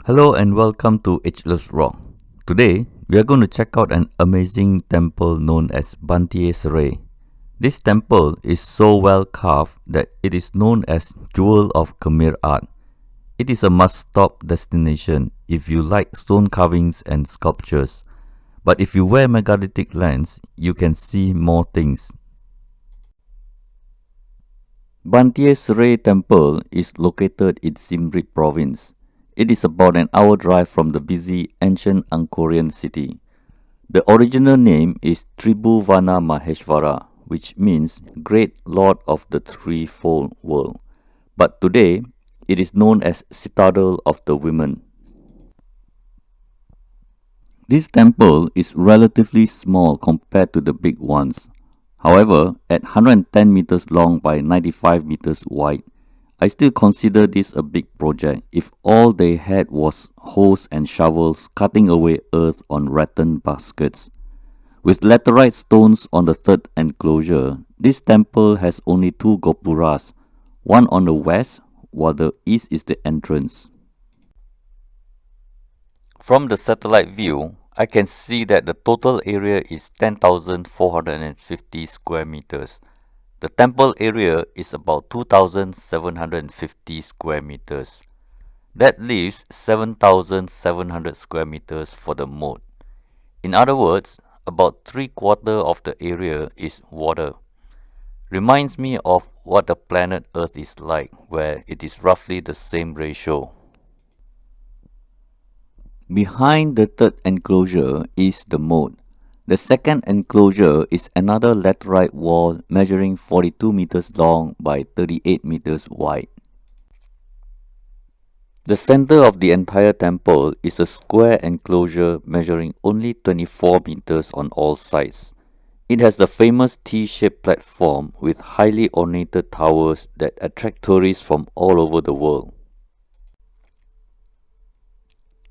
Hello and welcome to Ageless Rock. Today, we are going to check out an amazing temple known as Banteay Srei. This temple is so well carved that it is known as Jewel of Khmer Art. It is a must-stop destination if you like stone carvings and sculptures. But if you wear megalithic lens, you can see more things. Banteay Srei Temple is located in Siem Reap province. It is about an hour drive from the busy ancient Angkorian city. The original name is Tribhuvana Maheshvara, which means Great Lord of the Threefold World. But today, it is known as Citadel of the Women. This temple is relatively small compared to the big ones. However, at 110 meters long by 95 meters wide, I still consider this a big project if all they had was hoes and shovels cutting away earth on rattan baskets. With laterite stones on the third enclosure, this temple has only two gopuras, one on the west while the east is the entrance. From the satellite view, I can see that the total area is 10,450 square meters. The temple area is about 2,750 square meters. That leaves 7,700 square meters for the moat. In other words, about 3/4 of the area is water. Reminds me of what the planet Earth is like, where it is roughly the same ratio. Behind the third enclosure is the moat. The second enclosure is another laterite wall measuring 42 meters long by 38 meters wide. The center of the entire temple is a square enclosure measuring only 24 meters on all sides. It has the famous T-shaped platform with highly ornated towers that attract tourists from all over the world.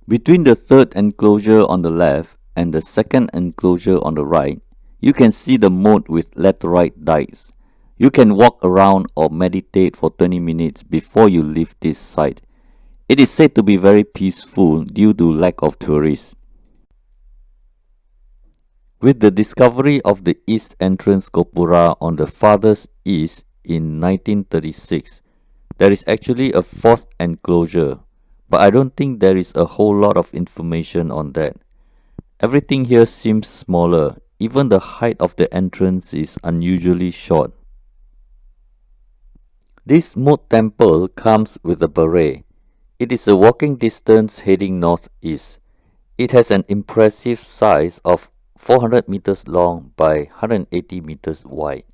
Between the third enclosure on the left and the second enclosure on the right, you can see the moat with laterite dikes. You can walk around or meditate for 20 minutes before you leave this site. It is said to be very peaceful due to lack of tourists. With the discovery of the east entrance gopura on the farthest east in 1936, there is actually a fourth enclosure, but I don't think there is a whole lot of information on that. Everything here seems smaller. Even the height of the entrance is unusually short. This moat temple comes with a beret. It is a walking distance heading northeast. It has an impressive size of 400 meters long by 180 meters wide.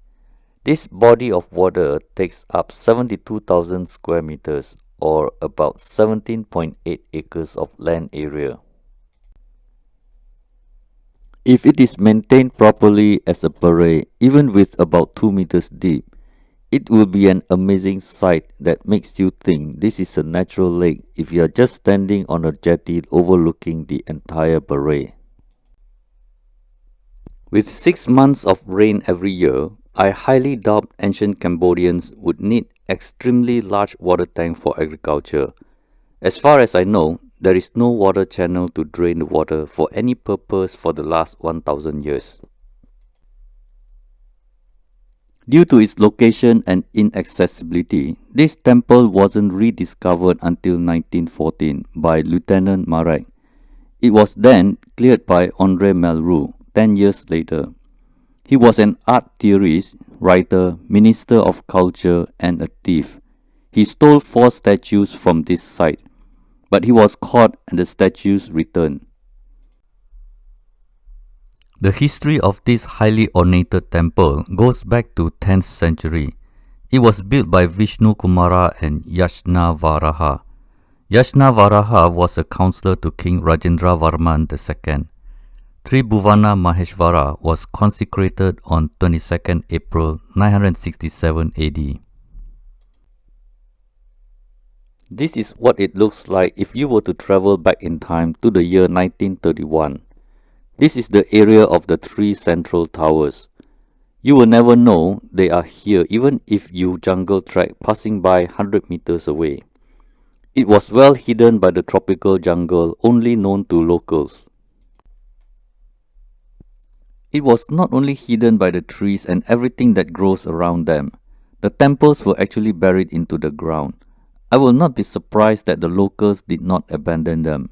This body of water takes up 72,000 square meters or about 17.8 acres of land area. If it is maintained properly as a beret, even with about 2 meters deep, it will be an amazing sight that makes you think this is a natural lake if you are just standing on a jetty overlooking the entire beret. With 6 months of rain every year, I highly doubt ancient Cambodians would need extremely large water tank for agriculture. As far as I know, there is no water channel to drain the water for any purpose for the last 1,000 years. Due to its location and inaccessibility, this temple wasn't rediscovered until 1914 by Lieutenant Marek. It was then cleared by André Malraux 10 years later. He was an art theorist, writer, minister of culture, and a thief. He stole 4 statues from this site, but he was caught and the statues returned. The history of this highly ornated temple goes back to 10th century. It was built by Vishnu Kumara and Yashnavaraha. Yashnavaraha was a counselor to King Rajendra Varman II. Tribhuvana Maheshvara was consecrated on 22nd April 967 AD. This is what it looks like if you were to travel back in time to the year 1931. This is the area of the 3 central towers. You will never know they are here even if you jungle trek passing by 100 meters away. It was well hidden by the tropical jungle only known to locals. It was not only hidden by the trees and everything that grows around them. The temples were actually buried into the ground. I will not be surprised that the locals did not abandon them.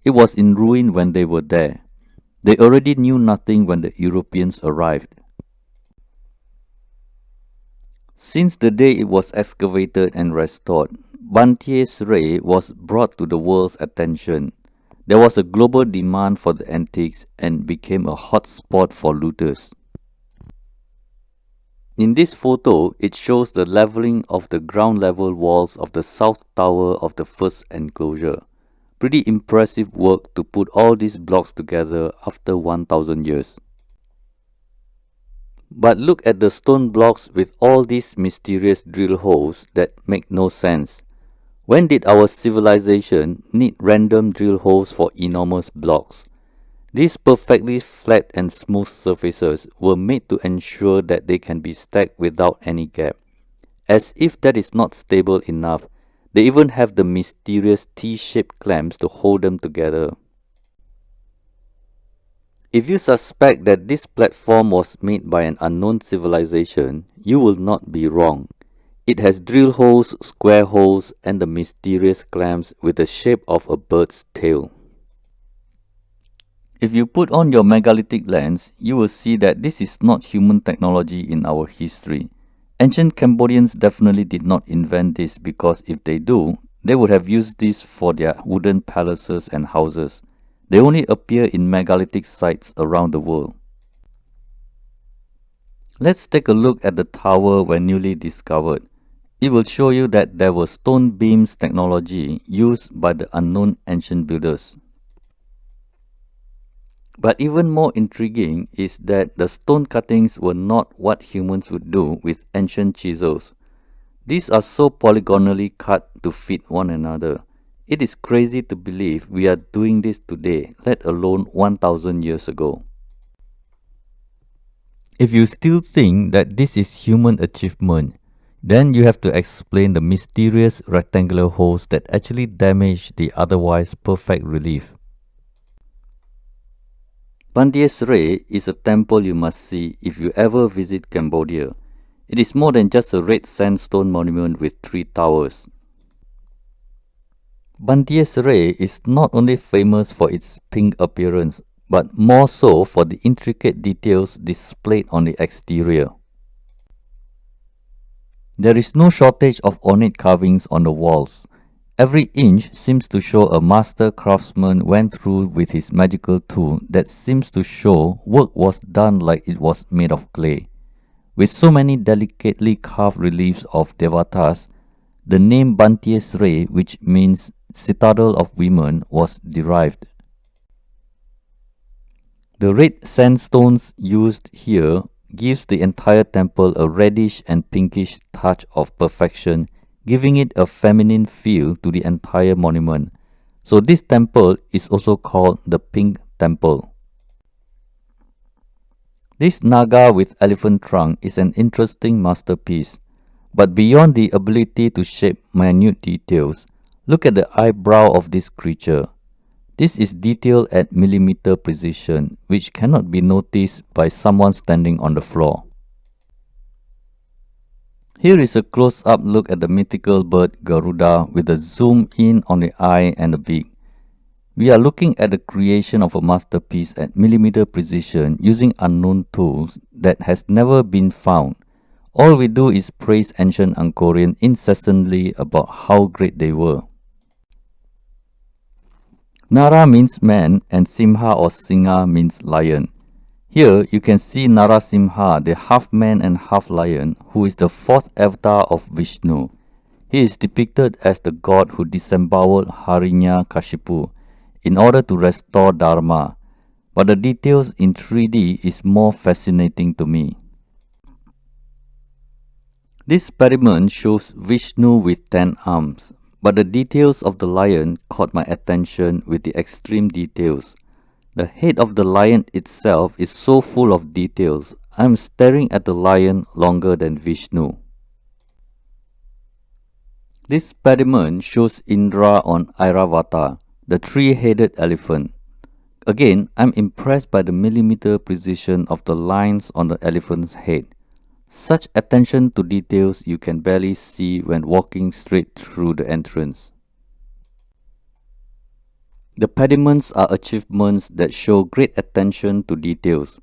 It was in ruin when they were there. They already knew nothing when the Europeans arrived. Since the day it was excavated and restored, Banteay Srei was brought to the world's attention. There was a global demand for the antiques and became a hot spot for looters. In this photo, it shows the leveling of the ground level walls of the south tower of the first enclosure. Pretty impressive work to put all these blocks together after 1000 years. But look at the stone blocks with all these mysterious drill holes that make no sense. When did our civilization need random drill holes for enormous blocks? These perfectly flat and smooth surfaces were made to ensure that they can be stacked without any gap. As if that is not stable enough, they even have the mysterious T-shaped clamps to hold them together. If you suspect that this platform was made by an unknown civilization, you will not be wrong. It has drill holes, square holes, and the mysterious clamps with the shape of a bird's tail. If you put on your megalithic lens, you will see that this is not human technology in our history. Ancient Cambodians definitely did not invent this because if they do, they would have used this for their wooden palaces and houses. They only appear in megalithic sites around the world. Let's take a look at the tower when newly discovered. It will show you that there was stone beams technology used by the unknown ancient builders. But even more intriguing is that the stone cuttings were not what humans would do with ancient chisels. These are so polygonally cut to fit one another. It is crazy to believe we are doing this today, let alone 1000 years ago. If you still think that this is human achievement, then you have to explain the mysterious rectangular holes that actually damage the otherwise perfect relief. Banteay Srei is a temple you must see if you ever visit Cambodia. It is more than just a red sandstone monument with 3 towers. Banteay Srei is not only famous for its pink appearance, but more so for the intricate details displayed on the exterior. There is no shortage of ornate carvings on the walls. Every inch seems to show a master craftsman went through with his magical tool that seems to show work was done like it was made of clay. With so many delicately carved reliefs of devatas, the name Banteay Srei, which means Citadel of Women, was derived. The red sandstones used here gives the entire temple a reddish and pinkish touch of perfection, giving it a feminine feel to the entire monument. So this temple is also called the Pink Temple. This Naga with elephant trunk is an interesting masterpiece, but beyond the ability to shape minute details, look at the eyebrow of this creature. This is detailed at millimeter precision, which cannot be noticed by someone standing on the floor. Here is a close-up look at the mythical bird Garuda with a zoom in on the eye and the beak. We are looking at the creation of a masterpiece at millimeter precision using unknown tools that has never been found. All we do is praise ancient Angkorian incessantly about how great they were. Nara means man and Simha or Singa means lion. Here you can see Narasimha, the half man and half lion, who is the 4th avatar of Vishnu. He is depicted as the god who disemboweled Hiranyakashipu in order to restore Dharma, but the details in 3D is more fascinating to me. This experiment shows Vishnu with 10 arms, but the details of the lion caught my attention with the extreme details. The head of the lion itself is so full of details. I am staring at the lion longer than Vishnu. This pediment shows Indra on Airavata, the three-headed elephant. Again, I'm impressed by the millimeter precision of the lines on the elephant's head. Such attention to details you can barely see when walking straight through the entrance. The pediments are achievements that show great attention to details.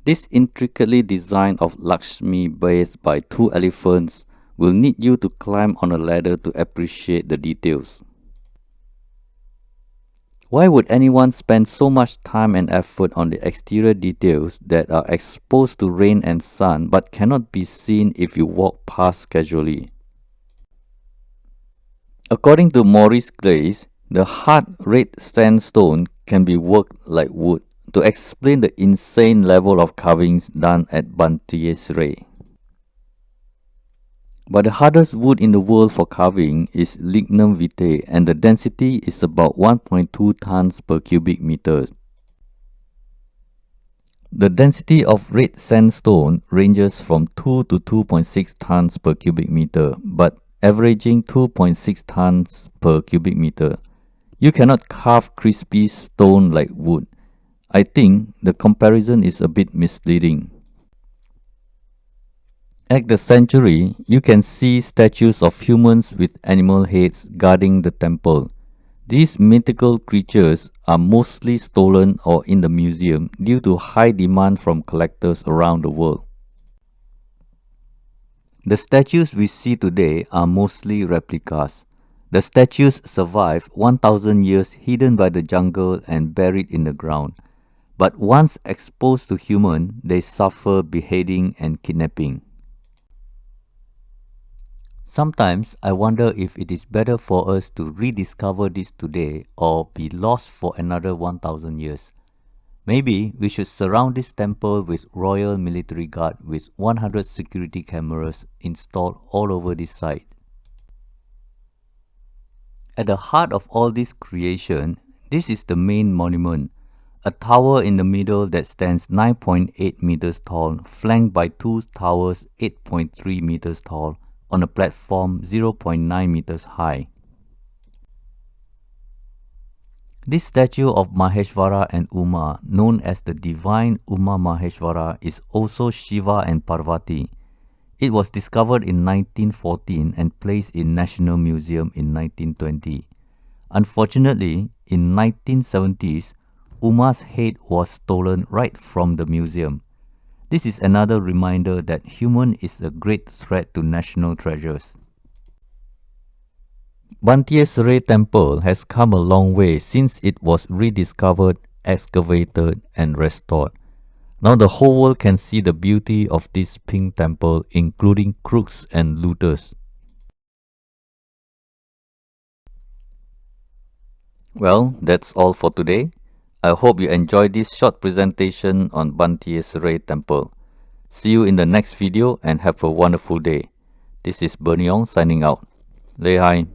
This intricately design of Lakshmi bathed by two elephants will need you to climb on a ladder to appreciate the details. Why would anyone spend so much time and effort on the exterior details that are exposed to rain and sun but cannot be seen if you walk past casually? According to Maurice Glaze, the hard red sandstone can be worked like wood to explain the insane level of carvings done at Banteay, Srei. But the hardest wood in the world for carving is lignum vitae, and the density is about 1.2 tons per cubic meter. The density of red sandstone ranges from 2 to 2.6 tons per cubic meter, but averaging 2.6 tons per cubic meter. You cannot carve crispy stone like wood. I think the comparison is a bit misleading. At the sanctuary, you can see statues of humans with animal heads guarding the temple. These mythical creatures are mostly stolen or in the museum due to high demand from collectors around the world. The statues we see today are mostly replicas. The statues survive 1000 years hidden by the jungle and buried in the ground. But once exposed to human, they suffer beheading and kidnapping. Sometimes I wonder if it is better for us to rediscover this today or be lost for another 1000 years. Maybe we should surround this temple with royal military guard with 100 security cameras installed all over this site. At the heart of all this creation, this is the main monument, a tower in the middle that stands 9.8 meters tall, flanked by two towers 8.3 meters tall, on a platform 0.9 meters high. This statue of Maheshvara and Uma, known as the divine Uma Maheshvara, is also Shiva and Parvati. It was discovered in 1914 and placed in National Museum in 1920. Unfortunately, in 1970s, Uma's head was stolen right from the museum. This is another reminder that human is a great threat to national treasures. Banteay Srei temple has come a long way since it was rediscovered, excavated and restored. Now the whole world can see the beauty of this pink temple, including crooks and looters. Well, that's all for today. I hope you enjoyed this short presentation on Banteay Srei temple. See you in the next video and have a wonderful day. This is Berniong signing out. Lehai.